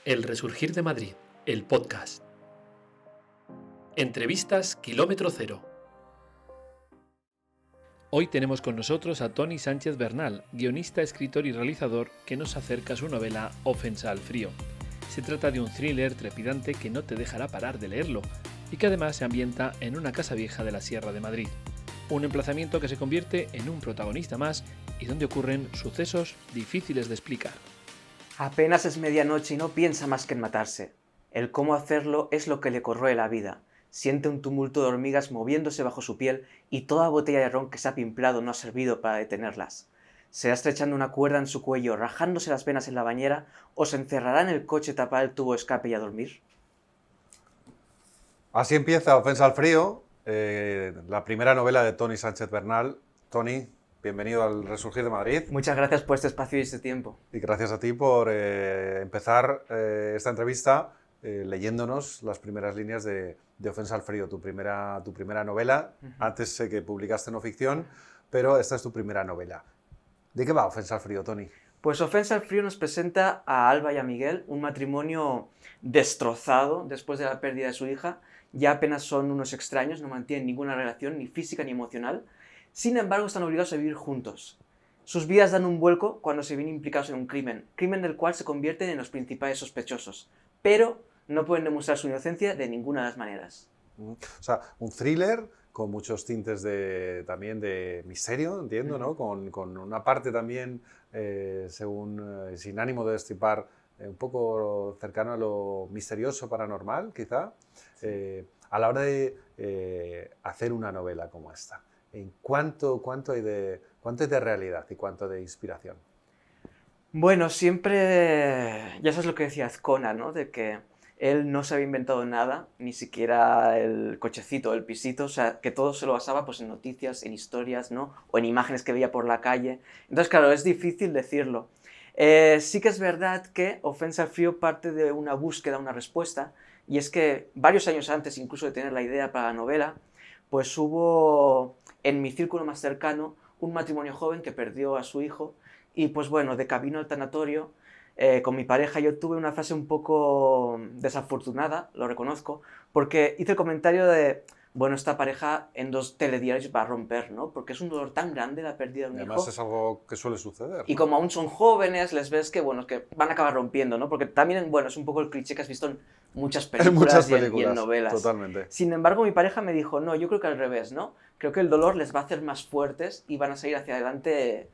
El Resurgir de Madrid, el podcast. Entrevistas Kilómetro Cero. Hoy tenemos con nosotros a Toni Sánchez Bernal, guionista, escritor y realizador, que nos acerca su novela Ofensa al frío. Se trata de un thriller trepidante que no te dejará parar de leerlo y que además se ambienta en una casa vieja de la Sierra de Madrid. Un emplazamiento que se convierte en un protagonista más y donde ocurren sucesos difíciles de explicar. Apenas es medianoche y no piensa más que en matarse. El cómo hacerlo es lo que le corroe la vida. Siente un tumulto de hormigas moviéndose bajo su piel y toda botella de ron que se ha pimplado no ha servido para detenerlas. ¿Será estrechando una cuerda en su cuello, rajándose las venas en la bañera, o se encerrará en el coche, tapar el tubo de escape y a dormir? Así empieza Ofensa al frío, la primera novela de Toni Sánchez Bernal. Toni, bienvenido al Resurgir de Madrid. Muchas gracias por este espacio y este tiempo. Y gracias a ti por empezar esta entrevista leyéndonos las primeras líneas de Ofensa al frío, tu primera novela. Antes sé que publicaste no ficción, pero esta es tu primera novela. ¿De qué va Ofensa al frío, Toni? Pues Ofensa al frío nos presenta a Alba y a Miguel, un matrimonio destrozado después de la pérdida de su hija. Ya apenas son unos extraños, no mantienen ninguna relación, ni física ni emocional. Sin embargo, están obligados a vivir juntos. Sus vidas dan un vuelco cuando se ven implicados en un crimen del cual se convierten en los principales sospechosos. Pero no pueden demostrar su inocencia de ninguna de las maneras. O sea, un thriller con muchos tintes también de misterio, entiendo, ¿no? Con una parte también, sin ánimo de destripar, un poco cercano a lo misterioso, paranormal, quizá, a la hora de hacer una novela como esta. ¿Cuánto hay de realidad y cuánto de inspiración? Bueno, siempre, ya sabes lo que decía Azcona, ¿no? De que él no se había inventado nada, ni siquiera el cochecito, el pisito, o sea, que todo se lo basaba pues, en noticias, en historias, ¿no? O en imágenes que veía por la calle. Entonces, claro, es difícil decirlo. Sí que es verdad que Ofensa al frío parte de una búsqueda, una respuesta, y es que varios años antes incluso de tener la idea para la novela, pues hubo en mi círculo más cercano un matrimonio joven que perdió a su hijo y pues bueno, de camino al tanatorio, con mi pareja yo tuve una fase un poco desafortunada, lo reconozco, porque hice el comentario de, bueno, esta pareja en 2 telediarios va a romper, ¿no? Porque es un dolor tan grande la pérdida de un hijo. Además es algo que suele suceder, Y ¿no? como aún son jóvenes, les ves que, bueno, que van a acabar rompiendo, ¿no? Porque también, bueno, es un poco el cliché que has visto en muchas películas, En muchas y en películas, novelas. totalmente. Sin embargo, mi pareja me dijo, no, yo creo que al revés, ¿no? Creo que el dolor les va a hacer más fuertes y van a seguir hacia adelante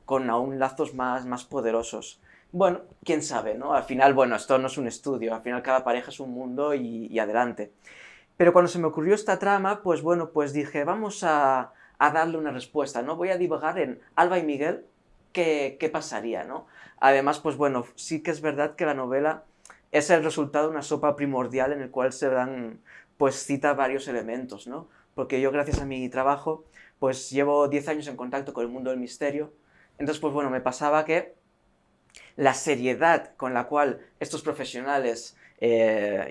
con aún lazos más poderosos. Bueno, quién sabe, ¿no? Al final, bueno, esto no es un estudio, al final cada pareja es un mundo y adelante. Pero cuando se me ocurrió esta trama, pues bueno, pues dije, vamos a darle una respuesta, ¿no? Voy a divagar en Alba y Miguel, ¿qué pasaría, ¿no? Además, pues bueno, sí que es verdad que la novela es el resultado de una sopa primordial en el cual se dan, pues cita varios elementos, ¿no? Porque yo, gracias a mi trabajo, pues llevo 10 años en contacto con el mundo del misterio. Entonces, pues bueno, me pasaba que la seriedad con la cual estos profesionales,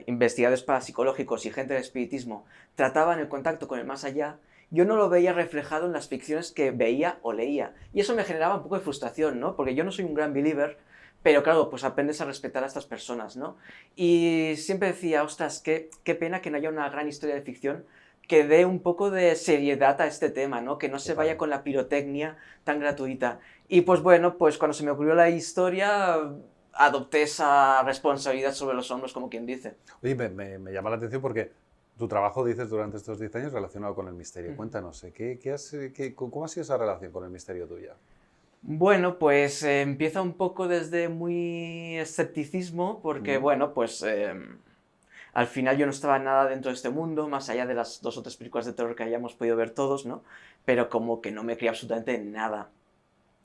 investigadores parapsicológicos y gente del espiritismo, trataban el contacto con el más allá, yo no lo veía reflejado en las ficciones que veía o leía. Y eso me generaba un poco de frustración, ¿no? Porque yo no soy un gran believer, pero claro, pues aprendes a respetar a estas personas, ¿no? Y siempre decía, ostras, qué pena que no haya una gran historia de ficción que dé un poco de seriedad a este tema, ¿no? Que no se vaya con la pirotecnia tan gratuita. Y pues bueno, pues cuando se me ocurrió la historia, adopté esa responsabilidad sobre los hombros, como quien dice. Oye, me llama la atención porque tu trabajo, dices, durante estos 10 años relacionado con el misterio. Cuéntanos, ¿cómo ha sido esa relación con el misterio tuya? Bueno, pues empieza un poco desde muy escepticismo, porque bueno, pues al final yo no estaba nada dentro de este mundo, más allá de las 2 o 3 películas de terror que hayamos podido ver todos, ¿no? Pero como que no me creía absolutamente nada.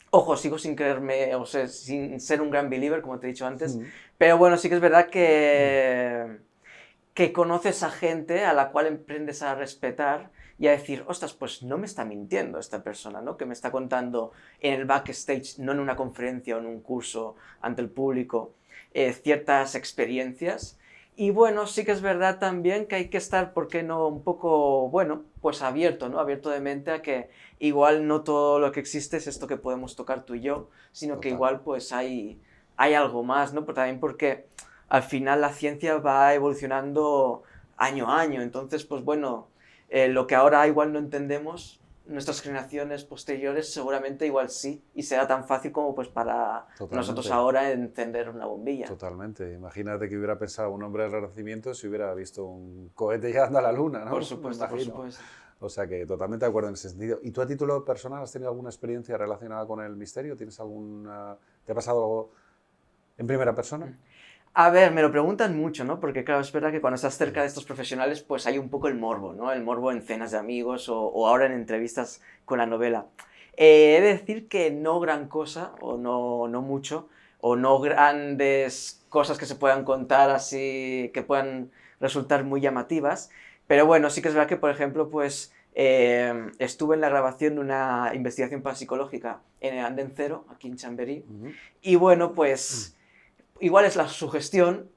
Ojo, sigo sin creerme, o sea, sin ser un gran believer, como te he dicho antes, pero bueno, sí que es verdad que conoces a gente a la cual emprendes a respetar y a decir, ostras, pues no me está mintiendo esta persona, ¿no? Que me está contando en el backstage, no en una conferencia o en un curso ante el público, ciertas experiencias. Y bueno, sí que es verdad también que hay que estar, ¿por qué no?, un poco, bueno, pues abierto, ¿no? Abierto de mente a que igual no todo lo que existe es esto que podemos tocar tú y yo, sino que igual pues hay algo más, ¿no? Pero también porque al final la ciencia va evolucionando año a año. Entonces, pues bueno, lo que ahora igual no entendemos, nuestras generaciones posteriores seguramente igual sí, y será tan fácil como pues para nosotros ahora encender una bombilla. Totalmente. Imagínate que hubiera pensado un hombre del Renacimiento si hubiera visto un cohete llegando a la Luna, ¿no? Por supuesto, por supuesto. O sea que totalmente de acuerdo en ese sentido. ¿Y tú a título personal has tenido alguna experiencia relacionada con el misterio? ¿Tienes te ha pasado algo en primera persona? A ver, me lo preguntan mucho, ¿no? Porque claro, es verdad que cuando estás cerca de estos profesionales, pues hay un poco el morbo, ¿no? El morbo en cenas de amigos o ahora en entrevistas con la novela. He de decir que no gran cosa, o no mucho, o no grandes cosas que se puedan contar así, que puedan resultar muy llamativas, pero bueno, sí que es verdad que, por ejemplo, pues estuve en la grabación de una investigación parapsicológica en el Andén Cero, aquí en Chamberí, y bueno, pues igual es la sugestión,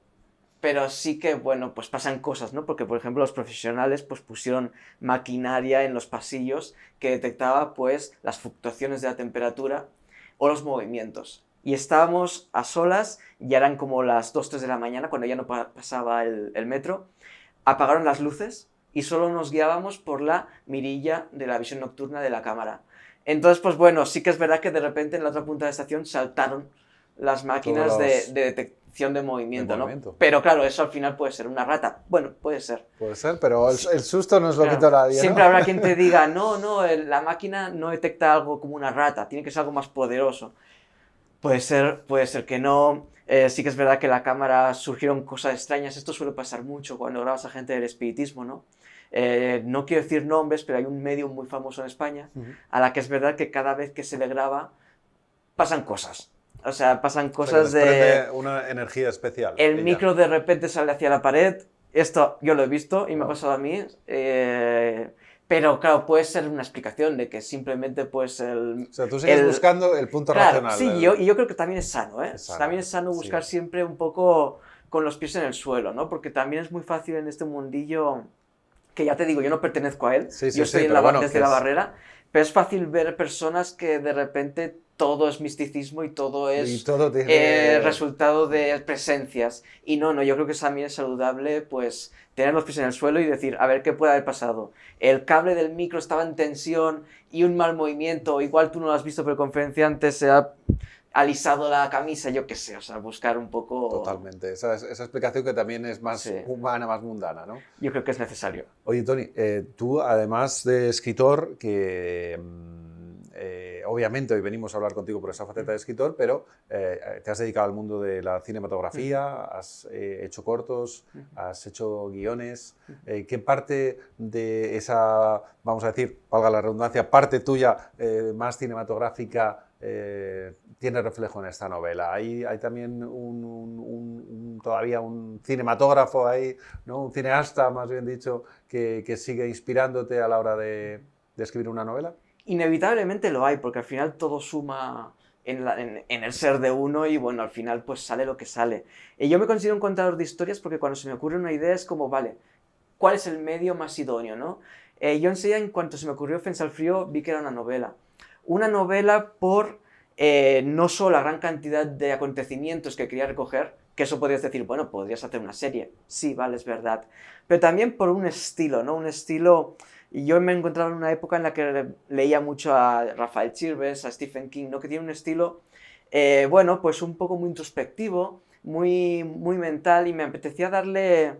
pero sí que, bueno, pues pasan cosas, ¿no? Porque, por ejemplo, los profesionales pues pusieron maquinaria en los pasillos que detectaba, pues, las fluctuaciones de la temperatura o los movimientos. Y estábamos a solas, ya eran como las 2, 3 de la mañana, cuando ya no pasaba el metro. Apagaron las luces y solo nos guiábamos por la mirilla de la visión nocturna de la cámara. Entonces, pues bueno, sí que es verdad que de repente en la otra punta de la estación saltaron las máquinas de detección de movimiento, ¿no? Pero claro, eso al final puede ser una rata. Bueno, puede ser. Puede ser, pero el susto no es lo que quita nadie, ¿no? Siempre habrá quien te diga, no, la máquina no detecta algo como una rata, tiene que ser algo más poderoso. Puede ser que no. Sí que es verdad que en la cámara surgieron cosas extrañas. Esto suele pasar mucho cuando grabas a gente del espiritismo, ¿no? No quiero decir nombres, pero hay un medio muy famoso en España a la que es verdad que cada vez que se le graba pasan cosas. O sea, pasan cosas de una energía especial. El micro de repente sale hacia la pared. Esto yo lo he visto y me ha pasado a mí. Pero claro, puede ser una explicación de que simplemente pues O sea, tú sigues buscando el punto racional. Sí, y yo creo que también es sano, ¿eh? También es sano buscar siempre un poco con los pies en el suelo, ¿no? Porque también es muy fácil en este mundillo, que ya te digo, yo no pertenezco a él, yo estoy desde la barrera, pero es fácil ver personas que de repente todo es misticismo y todo es resultado de presencias. Y no, yo creo que también es saludable pues tener los pies en el suelo y decir, a ver qué puede haber pasado. El cable del micro estaba en tensión y un mal movimiento, igual tú no lo has visto, pero el conferenciante se ha alisado la camisa, yo qué sé, o sea, buscar un poco... Totalmente, esa explicación que también es más humana, más mundana, ¿no? Yo creo que es necesario. Oye, Toni, tú además de escritor, que obviamente hoy venimos a hablar contigo por esa faceta de escritor, pero te has dedicado al mundo de la cinematografía, has hecho cortos, has hecho guiones. ¿Qué parte de esa, vamos a decir, valga la redundancia, parte tuya más cinematográfica tiene reflejo en esta novela? Hay también todavía un cinematógrafo ahí, ¿no? Un cineasta, más bien dicho, que sigue inspirándote a la hora de escribir una novela. Inevitablemente lo hay, porque al final todo suma en el ser de uno y bueno, al final pues sale lo que sale. Yo me considero un contador de historias porque cuando se me ocurre una idea es como, vale, ¿cuál es el medio más idóneo, no? Yo enseguida, en cuanto se me ocurrió Ofensa al Frío, vi que era una novela. Una novela por no solo la gran cantidad de acontecimientos que quería recoger, que eso podrías decir, bueno, podrías hacer una serie. Sí, vale, es verdad. Pero también por un estilo, ¿no? Un estilo... Y yo me encontraba en una época en la que leía mucho a Rafael Chirves, a Stephen King, ¿no? Que tiene un estilo, bueno, pues un poco muy introspectivo, muy mental, y me apetecía darle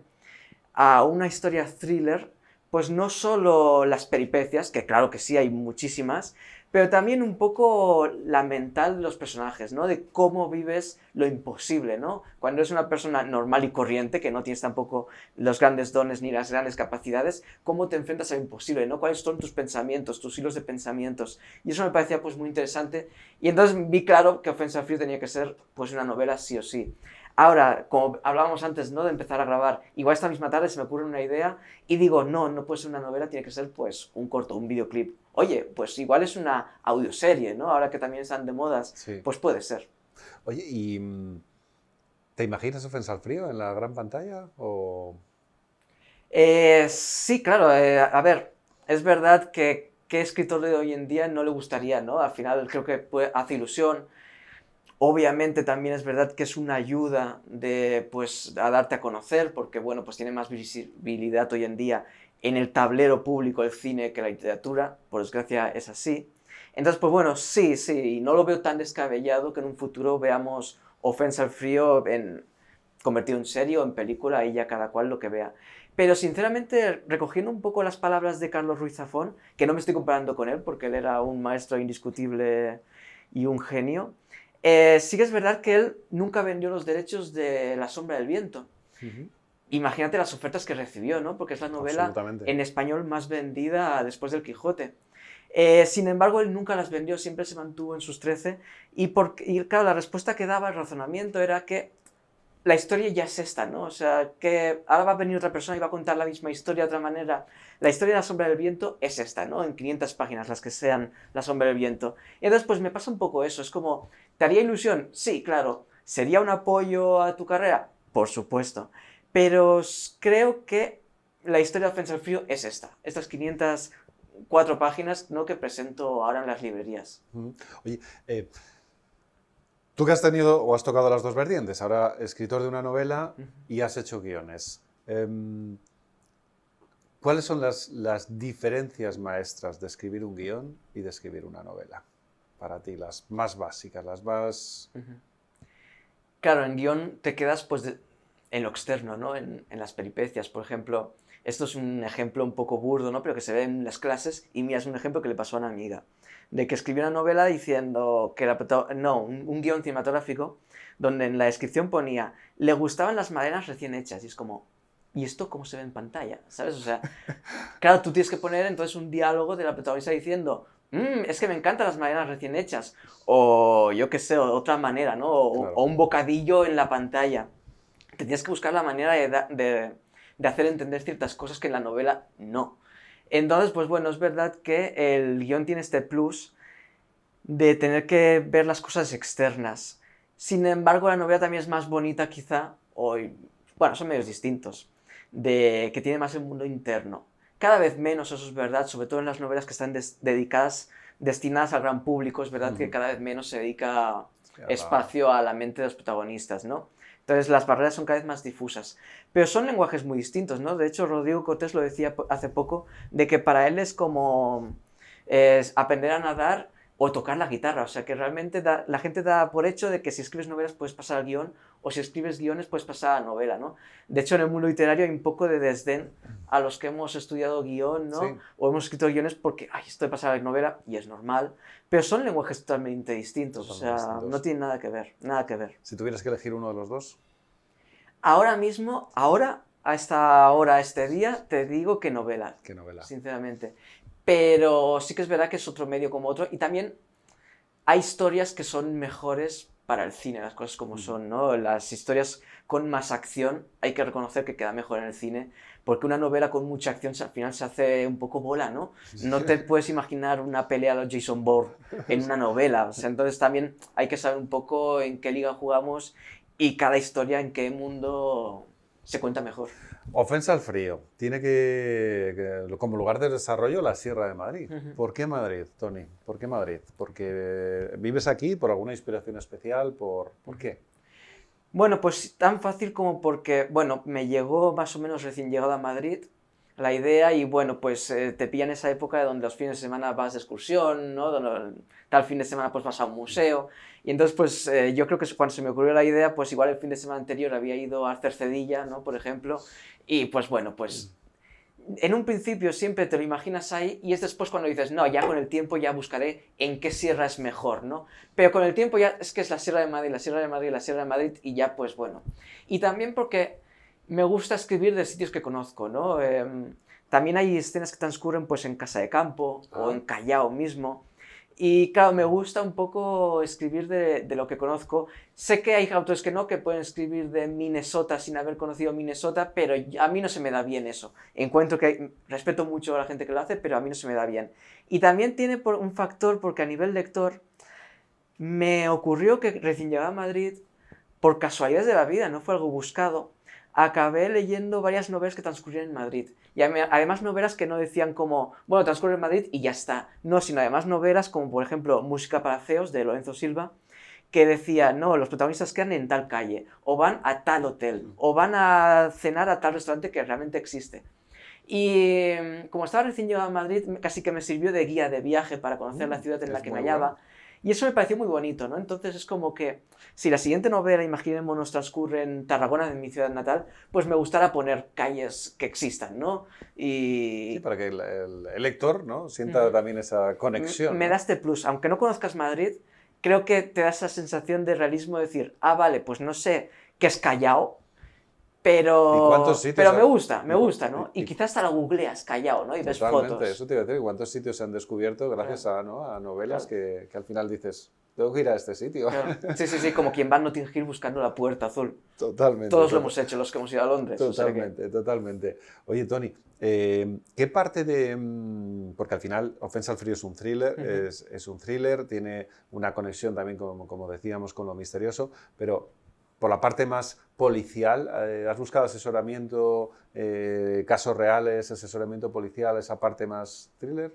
a una historia thriller, pues no solo las peripecias, que claro que sí, hay muchísimas, pero también un poco la mental de los personajes, ¿no? De cómo vives lo imposible, ¿no? Cuando eres una persona normal y corriente, que no tienes tampoco los grandes dones ni las grandes capacidades, cómo te enfrentas a lo imposible, ¿no? ¿Cuáles son tus pensamientos, tus hilos de pensamientos? Y eso me parecía pues muy interesante. Y entonces vi claro que Ofensa al Frío tenía que ser pues una novela sí o sí. Ahora, como hablábamos antes, ¿no? De empezar a grabar, igual esta misma tarde se me ocurre una idea y digo, no puede ser una novela, tiene que ser pues un corto, un videoclip. Oye, pues igual es una audioserie, ¿no? Ahora que también están de modas, pues puede ser. Oye, ¿y te imaginas Ofensa al Frío en la gran pantalla? ¿O... Sí, claro. A ver, es verdad que escritor de hoy en día no le gustaría, ¿no? Al final creo que hace ilusión. Obviamente también es verdad que es una ayuda pues, a darte a conocer, porque bueno, pues tiene más visibilidad hoy en día en el tablero público el cine que la literatura, por desgracia es así. Entonces, pues bueno, sí, y no lo veo tan descabellado que en un futuro veamos Ofensa al Frío convertido en serie o en película, y ya cada cual lo que vea. Pero sinceramente, recogiendo un poco las palabras de Carlos Ruiz Zafón, que no me estoy comparando con él porque él era un maestro indiscutible y un genio, sí que es verdad que él nunca vendió los derechos de La sombra del viento. Imagínate las ofertas que recibió, ¿no? Porque es la novela en español más vendida después del Quijote. Sin embargo, él nunca las vendió, siempre se mantuvo en sus 13. Y claro, la respuesta que daba, el razonamiento era que la historia ya es esta, ¿no? O sea, que ahora va a venir otra persona y va a contar la misma historia de otra manera. La historia de La sombra del viento es esta, ¿no? En 500 páginas, las que sean La sombra del viento. Y entonces, pues me pasa un poco eso. Es como, ¿te haría ilusión? Sí, claro. ¿Sería un apoyo a tu carrera? Por supuesto. Pero creo que la historia de Ofensa al Frío es esta. Estas 504 páginas, ¿no?, que presento ahora en las librerías. Oye, tú que has tenido o has tocado las dos vertientes, ahora escritor de una novela y has hecho guiones. ¿Cuáles son las diferencias maestras de escribir un guión y de escribir una novela? Para ti, las más básicas, las más... Claro, en guión te quedas pues en lo externo, ¿no? En las peripecias. Por ejemplo, esto es un ejemplo un poco burdo, ¿no?, pero que se ve en las clases, y mira, es un ejemplo que le pasó a una amiga, de que escribió una novela diciendo que un guión cinematográfico, donde en la descripción ponía, le gustaban las maderas recién hechas, y es como, ¿y esto cómo se ve en pantalla? ¿Sabes? O sea, claro, tú tienes que poner entonces un diálogo de la protagonista diciendo, es que me encantan las maderas recién hechas, o yo qué sé, otra manera, ¿no? O un bocadillo en la pantalla. Tienes que buscar la manera de hacer entender ciertas cosas que en la novela no. Entonces, pues bueno, es verdad que el guión tiene este plus de tener que ver las cosas externas. Sin embargo, la novela también es más bonita quizá, bueno, son medios distintos, que tiene más el mundo interno. Cada vez menos, eso es verdad, sobre todo en las novelas que están destinadas al gran público, es verdad que cada vez menos se dedica espacio a la mente de los protagonistas, ¿no? Entonces las barreras son cada vez más difusas. Pero son lenguajes muy distintos, ¿no? De hecho, Rodrigo Cortés lo decía hace poco, de que para él es como aprender a nadar o tocar la guitarra. O sea, que realmente la gente da por hecho de que si escribes novelas puedes pasar al guión, o si escribes guiones puedes pasar a la novela, ¿no? De hecho, en el mundo literario hay un poco de desdén a los que hemos estudiado guión, ¿no? Sí. O hemos escrito guiones porque, esto de pasar a la novela, y es normal. Pero son lenguajes totalmente distintos, no tienen nada que ver, nada que ver. Si tuvieras que elegir uno de los dos. Ahora mismo, a esta hora, a este día, te digo que novela. ¿Qué novela? Sinceramente. Pero sí que es verdad que es otro medio como otro. Y también hay historias que son mejores para el cine, las cosas como son, ¿no? Las historias con más acción hay que reconocer que queda mejor en el cine, porque una novela con mucha acción al final se hace un poco bola, ¿no? No te puedes imaginar una pelea a los Jason Bourne en una novela. O sea, entonces también hay que saber un poco en qué liga jugamos y cada historia en qué mundo se cuenta mejor. Ofensa al Frío. Tiene como lugar de desarrollo la Sierra de Madrid. ¿Por qué Madrid, Tony? ¿Por qué Madrid? ¿Porque vives aquí por alguna inspiración especial? ¿Por qué? Bueno, pues tan fácil como porque, bueno, me llegó más o menos recién llegado a Madrid la idea, y bueno, pues te pilla en esa época donde los fines de semana vas de excursión, ¿no? Donde tal fin de semana pues vas a un museo, y entonces pues yo creo que cuando se me ocurrió la idea, pues igual el fin de semana anterior había ido a Cercedilla, ¿no?, por ejemplo, y pues bueno, pues en un principio siempre te lo imaginas ahí, y es después cuando dices, no, ya con el tiempo ya buscaré en qué sierra es mejor, ¿no? Pero con el tiempo ya es que es la Sierra de Madrid, la Sierra de Madrid, la Sierra de Madrid, y ya pues bueno. Y también porque me gusta escribir de sitios que conozco, ¿no? También hay escenas que transcurren pues en Casa de Campo o en Callao mismo. Y claro, me gusta un poco escribir de lo que conozco. Sé que hay autores que pueden escribir de Minnesota sin haber conocido Minnesota, pero a mí no se me da bien eso. Encuentro que respeto mucho a la gente que lo hace, pero a mí no se me da bien. Y también tiene un factor porque a nivel lector me ocurrió que recién llegaba a Madrid, por casualidades de la vida, no fue algo buscado, acabé leyendo varias novelas que transcurrían en Madrid. Y además novelas que no decían como, bueno, transcurre en Madrid y ya está. No, sino además novelas como, por ejemplo, Música para feos, de Lorenzo Silva, que decía, no, los protagonistas quedan en tal calle, o van a tal hotel, o van a cenar a tal restaurante que realmente existe. Y como estaba recién llegado a Madrid, casi que me sirvió de guía de viaje para conocer la ciudad en la que me hallaba. Bueno. Y eso me pareció muy bonito, ¿no? Entonces es como que si la siguiente novela, imaginémonos, transcurre en Tarragona, en mi ciudad natal, pues me gustará poner calles que existan, ¿no? Sí, Y para que el lector, ¿no?, sienta también esa conexión. me ¿no? da este plus. Aunque no conozcas Madrid, creo que te da esa sensación de realismo de decir, ah, vale, pues no sé qué es Callao, ¿Y cuántos pero sitios? me gusta, Y, ¿no? Y quizás hasta la googleas, Callao, ¿no? Y ves totalmente, fotos. eso te iba a decir. ¿Cuántos sitios se han descubierto gracias a, ¿no?, a novelas que al final dices, tengo que ir a este sitio? Claro. Sí, sí, sí, como quien va a Notting Hill buscando la puerta azul. Totalmente. Todos lo hemos hecho, los que hemos ido a Londres. Totalmente, totalmente. Oye, Tony, ¿qué parte de...? Porque al final Ofensa al frío es un thriller, es un thriller, tiene una conexión también, como decíamos, con lo misterioso, pero por la parte más policial, ¿has buscado asesoramiento, casos reales, asesoramiento policial, esa parte más thriller?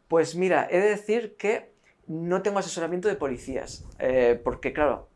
Pues mira, he de decir que no tengo asesoramiento de policías, porque claro,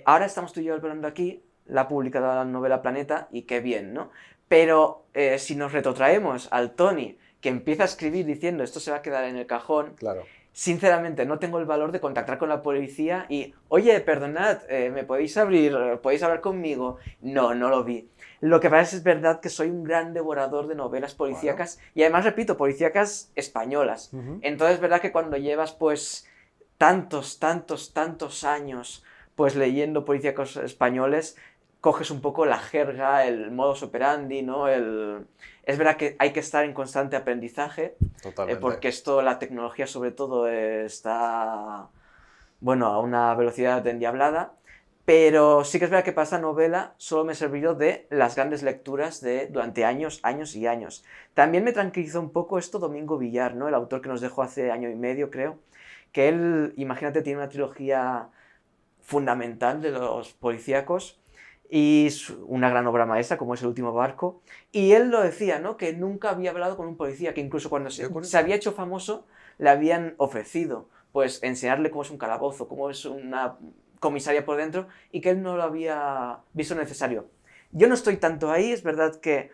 ahora estamos tú y yo hablando aquí, la ha publicado la novela Planeta, y qué bien, ¿no? Pero si nos retrotraemos al Tony, que empieza a escribir diciendo esto se va a quedar en el cajón, Claro. sinceramente no tengo el valor de contactar con la policía y, oye, perdonad, ¿me podéis abrir? ¿Podéis hablar conmigo? No, no lo vi. Lo que pasa es verdad que soy un gran devorador de novelas policíacas y además, repito, policíacas españolas. Entonces es verdad que cuando llevas pues tantos años pues leyendo policíacos españoles, coges un poco la jerga, el modus operandi, ¿no? Es verdad que hay que estar en constante aprendizaje, porque esto, la tecnología sobre todo, está, bueno, a una velocidad endiablada, pero sí que es verdad que para esta novela solo me he servido de las grandes lecturas durante años, años y años. También me tranquilizó un poco esto Domingo Villar, ¿no? El autor que nos dejó hace año y medio, creo, que él, imagínate, tiene una trilogía fundamental de los policíacos y una gran obra maestra como es El último barco, y él lo decía, ¿no?, que nunca había hablado con un policía, que incluso cuando se había hecho famoso le habían ofrecido pues enseñarle cómo es un calabozo, cómo es una comisaría por dentro, y que él no lo había visto necesario. Yo no estoy tanto ahí, es verdad que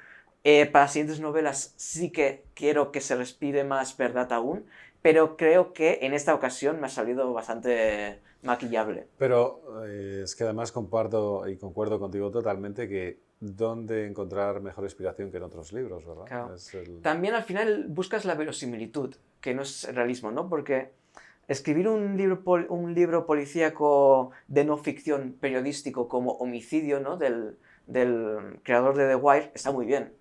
para las siguientes novelas sí que quiero que se respire más verdad aún, pero creo que en esta ocasión me ha salido bastante maquillable. Pero es que además comparto y concuerdo contigo totalmente que dónde encontrar mejor inspiración que en otros libros, ¿verdad? Claro. También al final buscas la verosimilitud, que no es realismo, ¿no? Porque escribir un libro policíaco de no ficción periodístico como Homicidio, ¿no?, del creador de The Wire, está muy bien.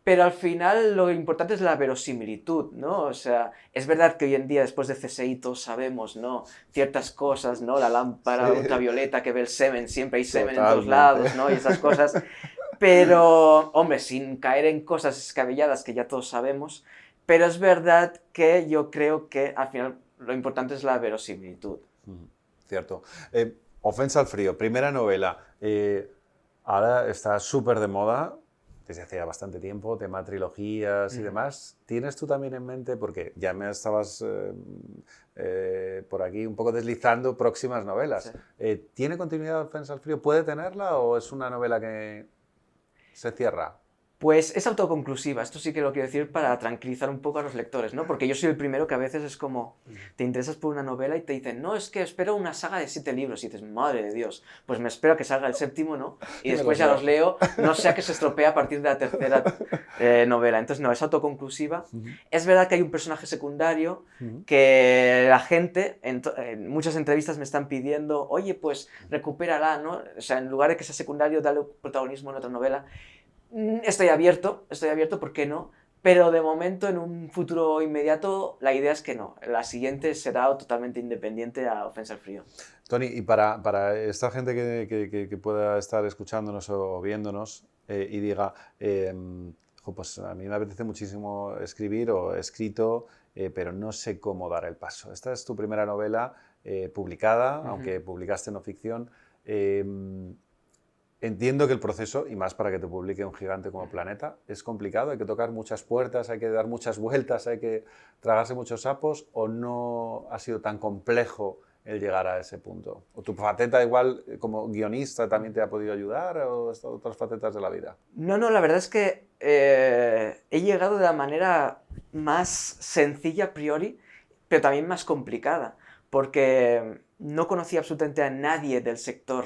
Pero al final lo importante es la verosimilitud, ¿no? O sea, es verdad que hoy en día, después de CSI, todos sabemos, ¿no?, ciertas cosas, ¿no? La lámpara ultravioleta que ve el semen, siempre hay semen en todos lados, ¿no? Y esas cosas. Pero, hombre, sin caer en cosas descabelladas que ya todos sabemos, pero es verdad que yo creo que al final lo importante es la verosimilitud. Cierto. Ofensa al frío, primera novela. Ahora está súper de moda, desde hace bastante tiempo, tema trilogías y demás. ¿Tienes tú también en mente, porque ya me estabas por aquí un poco deslizando próximas novelas? Sí. ¿Tiene continuidad Ofensa al frío? ¿Puede tenerla o es una novela que se cierra? Pues es autoconclusiva, esto sí que lo quiero decir para tranquilizar un poco a los lectores, ¿no? Porque yo soy el primero que a veces es como, te interesas por una novela y te dicen, no, es que espero una saga de 7 libros, y dices, madre de Dios, pues me espero a que salga el séptimo, ¿no? Y después ya los leo, no sea que se estropea a partir de la tercera novela. Entonces, no, es autoconclusiva. Es verdad que hay un personaje secundario que la gente, en muchas entrevistas me están pidiendo, oye, pues recupérala, ¿no? O sea, en lugar de que sea secundario, dale protagonismo en otra novela. Estoy abierto, ¿por qué no? Pero de momento, en un futuro inmediato, la idea es que no. La siguiente será totalmente independiente a Ofensa al frío. Tony, y para esta gente que pueda estar escuchándonos o viéndonos y diga, pues a mí me apetece muchísimo escribir o he escrito, pero no sé cómo dar el paso. Esta es tu primera novela publicada, aunque publicaste no ficción. Entiendo que el proceso, y más para que te publique un gigante como Planeta, es complicado, hay que tocar muchas puertas, hay que dar muchas vueltas, hay que tragarse muchos sapos, ¿o no ha sido tan complejo el llegar a ese punto? ¿O tu faceta igual como guionista también te ha podido ayudar o otras facetas de la vida? No, la verdad es que he llegado de la manera más sencilla a priori, pero también más complicada, porque no conocía absolutamente a nadie del sector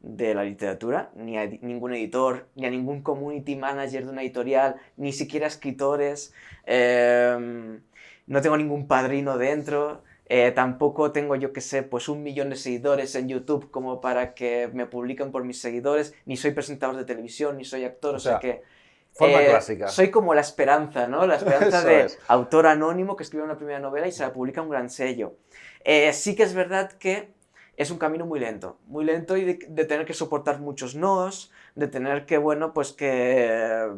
de la literatura, ni a ningún editor, ni a ningún community manager de una editorial, ni siquiera escritores, no tengo ningún padrino dentro, tampoco tengo, yo que sé, pues 1 millón de seguidores en YouTube como para que me publiquen por mis seguidores, ni soy presentador de televisión, ni soy actor, o sea que... Forma clásica. Soy como la esperanza, ¿no? La esperanza Eso de es. autor anónimo que escribe una primera novela y se la publica un gran sello. Sí que es verdad que es un camino muy lento y de tener que soportar muchos no's, de tener que, bueno, pues que...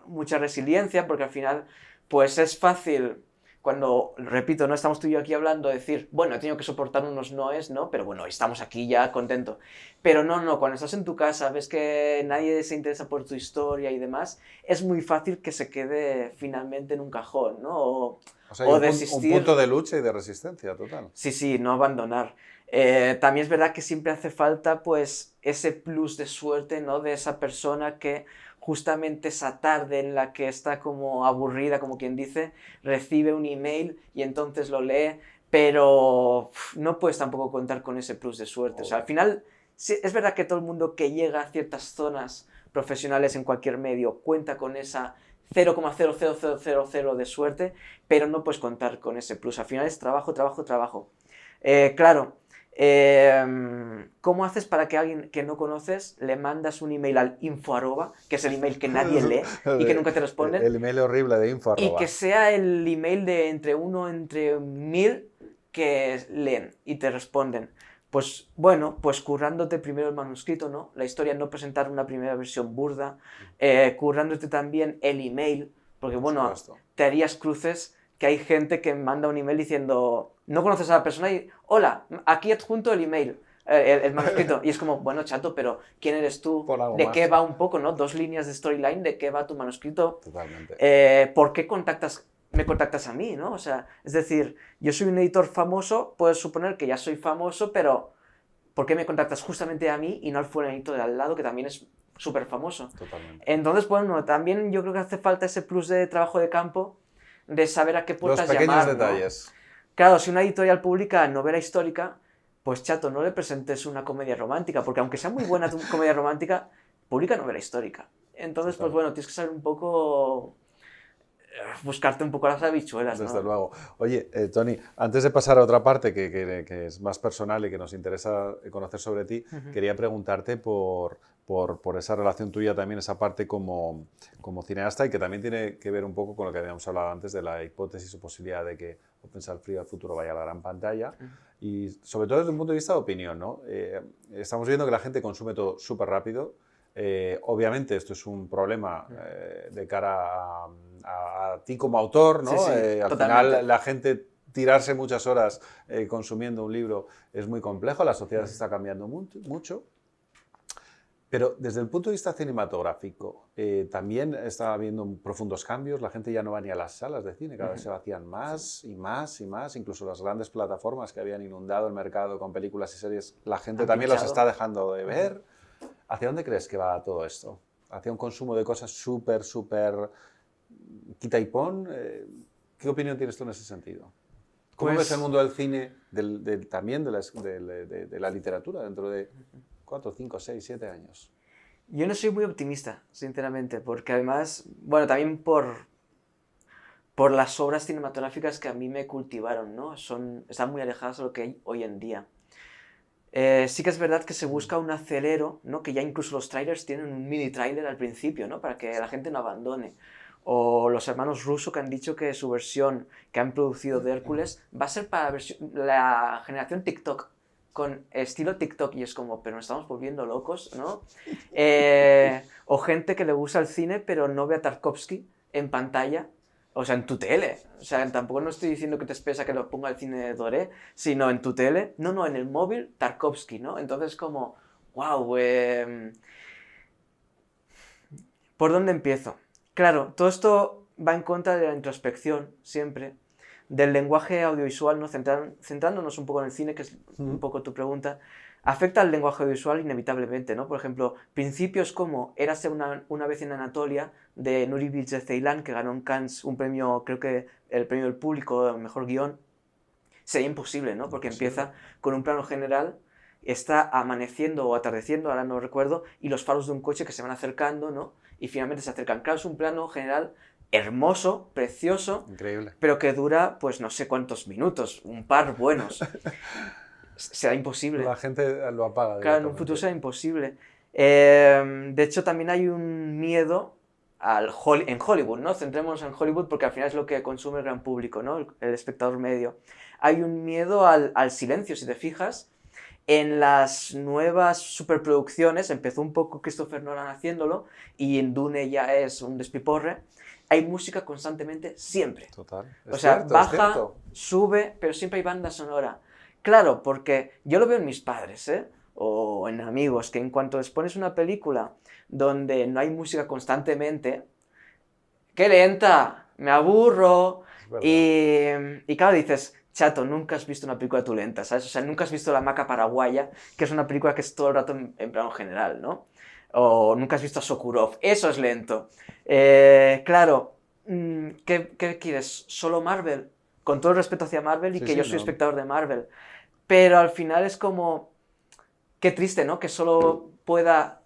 mucha resiliencia, porque al final, pues es fácil... Cuando, repito, no estamos tú y yo aquí hablando, decir, bueno, he tenido que soportar unos noes, ¿no? Pero bueno, estamos aquí ya contentos. Pero no, cuando estás en tu casa, ves que nadie se interesa por tu historia y demás, es muy fácil que se quede finalmente en un cajón, ¿no? O sea, O un punto de lucha y de resistencia total. Sí, no abandonar. También es verdad que siempre hace falta, pues, ese plus de suerte, ¿no? De esa persona que justamente esa tarde en la que está como aburrida, como quien dice, recibe un email y entonces lo lee, pero no puedes tampoco contar con ese plus de suerte. O sea, al final, sí, es verdad que todo el mundo que llega a ciertas zonas profesionales en cualquier medio cuenta con esa 0,00000 de suerte, pero no puedes contar con ese plus. Al final es trabajo, trabajo, trabajo. Claro, ¿cómo haces para que a alguien que no conoces le mandas un email al info arroba, que es el email que nadie lee y que nunca te responden? El email horrible de info Y arroba. que sea el email de entre 1 entre 1000 que leen y te responden. Pues bueno, pues currándote primero el manuscrito, ¿no? La historia, no presentar una primera versión burda, currándote también el email, porque bueno, te harías cruces que hay gente que manda un email diciendo, no conoces a la persona y, hola, aquí adjunto el email, el manuscrito, y es como, bueno, chato, pero ¿quién eres tú? ¿De más. qué va un poco, no? 2 líneas de storyline, ¿de qué va tu manuscrito? Totalmente. ¿Por qué me contactas a mí, ¿no? O sea, es decir, yo soy un editor famoso, puedes suponer que ya soy famoso, pero ¿por qué me contactas justamente a mí y no al fulanito de al lado, que también es súper famoso? Totalmente. Entonces, bueno, también yo creo que hace falta ese plus de trabajo de campo, de saber a qué puertas Los pequeños llamar, detalles. ¿no? Claro, si una editorial publica novela histórica, pues chato, no le presentes una comedia romántica, porque aunque sea muy buena tu comedia romántica, publica novela histórica. Entonces, pues bueno, tienes que saber un poco... buscarte un poco las habichuelas, ¿no? Desde luego. Oye, Tony, antes de pasar a otra parte que es más personal y que nos interesa conocer sobre ti, quería preguntarte por esa relación tuya también, esa parte como cineasta y que también tiene que ver un poco con lo que habíamos hablado antes de la hipótesis o posibilidad de que Offense al futuro vaya a la gran pantalla y sobre todo desde un punto de vista de opinión, ¿no? Estamos viendo que la gente consume todo súper rápido. Obviamente esto es un problema de cara a ti como autor, ¿no? Sí, al final la gente tirarse muchas horas consumiendo un libro es muy complejo, la sociedad se está cambiando mucho. Pero desde el punto de vista cinematográfico también está habiendo profundos cambios, la gente ya no va ni a las salas de cine, cada vez se vacían más y más y más, incluso las grandes plataformas que habían inundado el mercado con películas y series, la gente también los está dejando de ver. ¿Hacia dónde crees que va todo esto? ¿Hacia un consumo de cosas súper quita y pon? ¿Qué opinión tienes tú en ese sentido? ¿Cómo ves el mundo del cine, también de la literatura dentro de 4, 5, 6, 7 años? Yo no soy muy optimista, sinceramente, porque además, bueno, también por las obras cinematográficas que a mí me cultivaron, ¿no? Están muy alejadas de lo que hay hoy en día. Sí que es verdad que se busca un acelero, ¿no? Que ya incluso los trailers tienen un mini trailer al principio, ¿no? Para que la gente no abandone. O los hermanos Russo que han dicho que su versión que han producido de Hércules va a ser para la generación TikTok, con estilo TikTok, y es como, pero nos estamos volviendo locos, ¿no? O gente que le gusta el cine pero no ve a Tarkovsky en pantalla, o sea, en tu tele. O sea, tampoco no estoy diciendo que te esperes a que lo ponga el cine de Doré, sino en tu tele. No, en el móvil, Tarkovsky, ¿no? Entonces como, wow, ¿por dónde empiezo? Claro, todo esto va en contra de la introspección, siempre, del lenguaje audiovisual, ¿no? Centrándonos un poco en el cine, que es un poco tu pregunta, afecta al lenguaje audiovisual inevitablemente, ¿no? Por ejemplo, principios como Érase una vez en Anatolia, de Nuri Bilge Ceylan, que ganó en Cannes un premio, creo que el premio del público, mejor guión, sería imposible, ¿no? Porque empieza con un plano general, está amaneciendo o atardeciendo, ahora no recuerdo, y los faros de un coche que se van acercando, ¿no? Y finalmente se acercan. Claro, es un plano general hermoso, precioso, Increíble. pero que dura, pues no sé cuántos minutos, un par buenos. Será imposible. La gente lo apaga. Claro, en un futuro será imposible. De hecho, también hay un miedo en Hollywood, ¿no? Centrémonos en Hollywood porque al final es lo que consume el gran público, ¿no? El espectador medio. Hay un miedo al silencio, si te fijas. En las nuevas superproducciones, empezó un poco Christopher Nolan haciéndolo, y en Dune ya es un despiporre, hay música constantemente, siempre. Total. O sea, baja, sube, pero siempre hay banda sonora. Claro, porque yo lo veo en mis padres, ¿eh? O en amigos, que en cuanto les pones una película donde no hay música constantemente, ¡qué lenta! ¡Me aburro! Y claro, dices, chato, nunca has visto una película tú lenta, ¿sabes? O sea, nunca has visto La Hamaca Paraguaya, que es una película que es todo el rato en plano general, ¿no? O nunca has visto a Sokurov, eso es lento. Claro, ¿qué quieres? ¿Solo Marvel? Con todo el respeto hacia Marvel y que yo soy espectador de Marvel. Pero al final es como... Qué triste, ¿no? Que solo pueda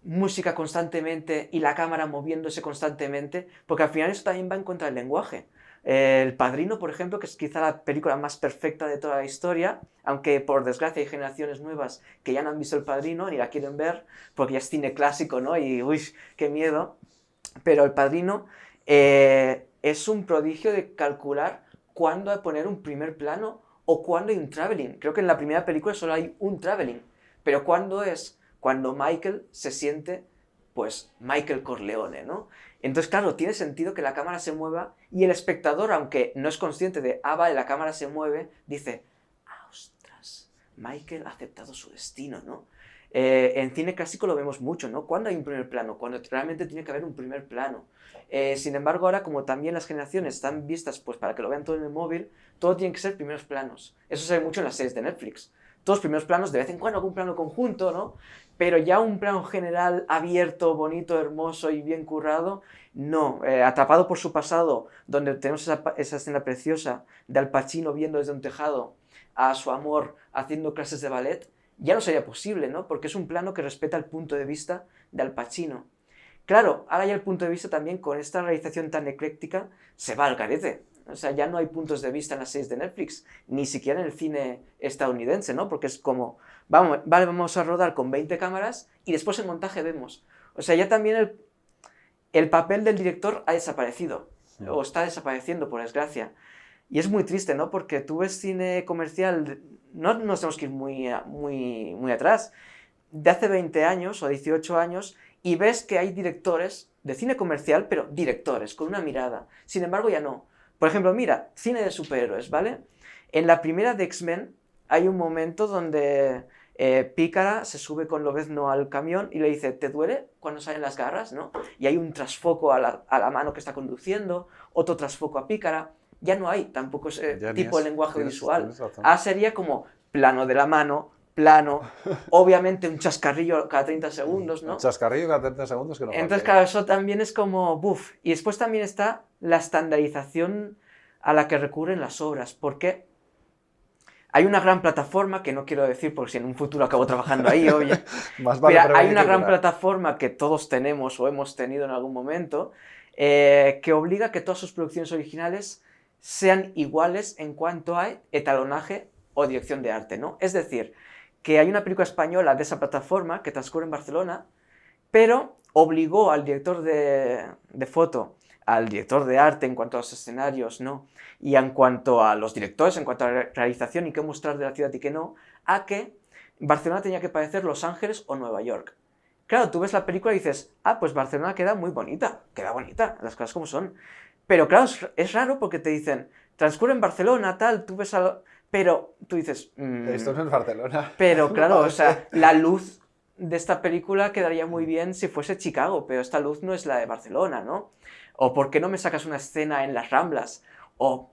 música constantemente y la cámara moviéndose constantemente, porque al final eso también va en contra del lenguaje. El Padrino, por ejemplo, que es quizá la película más perfecta de toda la historia, aunque por desgracia hay generaciones nuevas que ya no han visto El Padrino ni la quieren ver, porque ya es cine clásico, ¿no? Y uy, qué miedo. Pero El Padrino es un prodigio de calcular cuándo hay que poner un primer plano o cuándo hay un traveling. Creo que en la primera película solo hay un traveling. Pero ¿cuándo es? Cuando Michael se siente, pues, Michael Corleone, ¿no? Entonces, claro, tiene sentido que la cámara se mueva y el espectador, aunque no es consciente de, vale, la cámara se mueve, dice, ostras, Michael ha aceptado su destino, ¿no? En cine clásico lo vemos mucho, ¿no? ¿Cuándo hay un primer plano? Cuando realmente tiene que haber un primer plano. Sin embargo, ahora, como también las generaciones están vistas pues para que lo vean todo en el móvil, todo tiene que ser primeros planos. Eso se ve mucho en las series de Netflix. Todos primeros planos, de vez en cuando algún plano conjunto, ¿no? Pero ya un plano general abierto, bonito, hermoso y bien currado, no. Atrapado por su pasado, donde tenemos esa escena preciosa de Al Pacino viendo desde un tejado a su amor haciendo clases de ballet, ya no sería posible, ¿no? Porque es un plano que respeta el punto de vista de Al Pacino. Claro, ahora ya el punto de vista también, con esta realización tan ecléctica, se va al garete. O sea, ya no hay puntos de vista en las series de Netflix, ni siquiera en el cine estadounidense, ¿no? Porque es como, vamos a rodar con 20 cámaras y después el montaje vemos. O sea, ya también el papel del director ha desaparecido, o está desapareciendo, por desgracia. Y es muy triste, ¿no? Porque tú ves cine comercial, no nos tenemos que ir muy atrás, de hace 20 años o 18 años, y ves que hay directores de cine comercial, pero directores, con una mirada. Sin embargo, ya no. Por ejemplo, mira, cine de superhéroes, ¿vale? En la primera de X-Men hay un momento donde Pícara se sube con Lobezno al camión y le dice, ¿te duele cuando salen las garras? ¿No? Y hay un trasfoco a la mano que está conduciendo, otro trasfoco a Pícara. Ya no hay tampoco ese tipo de lenguaje visual. Sería como plano de la mano, plano, obviamente un chascarrillo cada 30 segundos, ¿no? Un chascarrillo cada 30 segundos que no. Entonces, claro, eso también es como, buf. Y después también está la estandarización a la que recurren las obras, porque hay una gran plataforma, que no quiero decir porque si en un futuro acabo trabajando ahí, oye, pero hay una gran plataforma que todos tenemos o hemos tenido en algún momento, que obliga a que todas sus producciones originales sean iguales en cuanto a etalonaje o dirección de arte, ¿no? Es decir, que hay una película española de esa plataforma que transcurre en Barcelona, pero obligó al director de foto, al director de arte en cuanto a los escenarios, ¿no? Y en cuanto a los directores, en cuanto a la realización y qué mostrar de la ciudad y qué no, a que Barcelona tenía que parecer Los Ángeles o Nueva York. Claro, tú ves la película y dices, pues Barcelona queda muy bonita, las cosas como son. Pero claro, es raro porque te dicen, transcurre en Barcelona, tal, tú ves pero tú dices... Esto no es Barcelona. Pero claro, o sea, la luz de esta película quedaría muy bien si fuese Chicago, pero esta luz no es la de Barcelona, ¿no? O ¿por qué no me sacas una escena en las Ramblas? O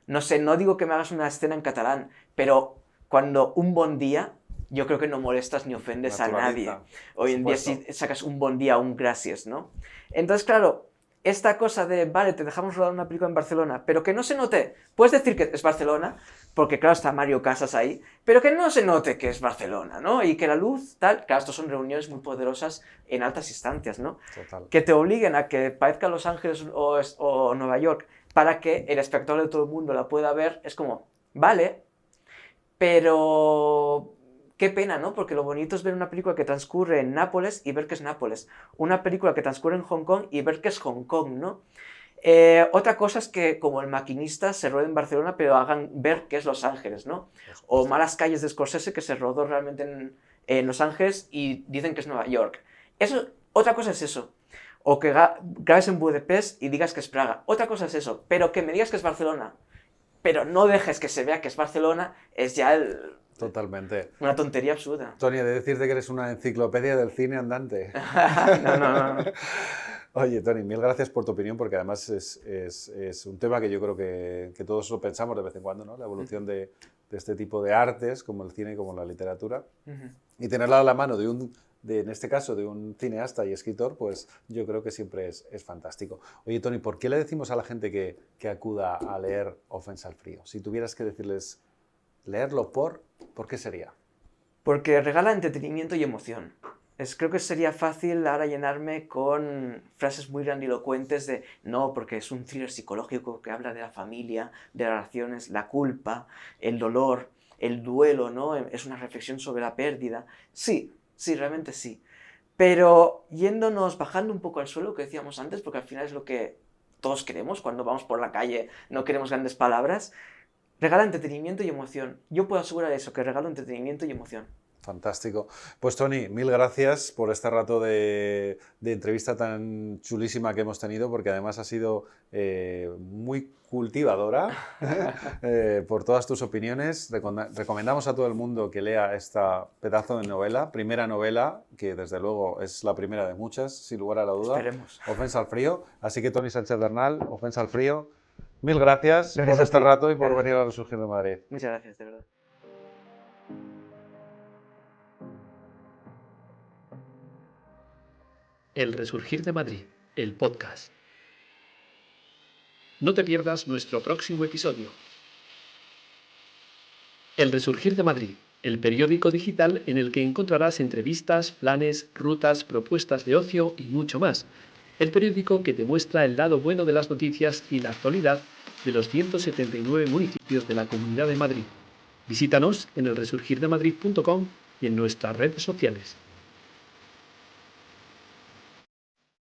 No sé, no digo que me hagas una escena en catalán, pero cuando un bon día, yo creo que no molestas ni ofendes a nadie. Hoy en día sí sacas un bon día, un gracias, ¿no? Entonces, claro, esta cosa de, vale, te dejamos rodar una película en Barcelona, pero que no se note, puedes decir que es Barcelona, porque claro, está Mario Casas ahí, pero que no se note que es Barcelona, ¿no? Y que la luz, tal, claro, estos son reuniones muy poderosas en altas instancias, ¿no? Total. Que te obliguen a que parezca Los Ángeles o Nueva York para que el espectador de todo el mundo la pueda ver, es como, vale, pero qué pena, ¿no? Porque lo bonito es ver una película que transcurre en Nápoles y ver que es Nápoles. Una película que transcurre en Hong Kong y ver que es Hong Kong, ¿no? Otra cosa es que, como El Maquinista, se ruede en Barcelona, pero hagan ver que es Los Ángeles, ¿no? O Malas Calles de Scorsese, que se rodó realmente en Los Ángeles y dicen que es Nueva York. Otra cosa es eso. O que grabes en Budapest y digas que es Praga. Otra cosa es eso. Pero que me digas que es Barcelona, pero no dejes que se vea que es Barcelona, es ya Totalmente. una tontería absurda. Tony, he de decirte que eres una enciclopedia del cine andante. No. Oye, Tony, mil gracias por tu opinión, porque además es un tema que yo creo que todos lo pensamos de vez en cuando, ¿no? La evolución de este tipo de artes, como el cine y como la literatura. Y tenerla a la mano en este caso, de un cineasta y escritor, pues yo creo que siempre es fantástico. Oye, Tony, ¿por qué le decimos a la gente que acuda a leer Ofensa al frío? Si tuvieras que decirles leerlo ¿por qué sería? Porque regala entretenimiento y emoción. Creo que sería fácil ahora llenarme con frases muy grandilocuentes de no, porque es un thriller psicológico que habla de la familia, de las relaciones, la culpa, el dolor, el duelo, ¿no? Es una reflexión sobre la pérdida. Sí, realmente sí. Pero bajando un poco al suelo, que decíamos antes, porque al final es lo que todos queremos cuando vamos por la calle, no queremos grandes palabras, regala entretenimiento y emoción. Yo puedo asegurar eso, que regalo entretenimiento y emoción. Fantástico. Pues Tony, mil gracias por este rato de entrevista tan chulísima que hemos tenido, porque además ha sido muy cultivadora por todas tus opiniones. Recomendamos a todo el mundo que lea esta pedazo de novela, primera novela, que desde luego es la primera de muchas, sin lugar a la duda. Esperemos. Ofensa al frío. Así que Tony Sánchez Bernal, Ofensa al frío. Mil gracias por este rato y por venir a Resurgir de Madrid. Muchas gracias, de verdad. El Resurgir de Madrid, el podcast. No te pierdas nuestro próximo episodio. El Resurgir de Madrid, el periódico digital en el que encontrarás entrevistas, planes, rutas, propuestas de ocio y mucho más. El periódico que te muestra el lado bueno de las noticias y la actualidad de los 179 municipios de la Comunidad de Madrid. Visítanos en elresurgirdemadrid.com y en nuestras redes sociales.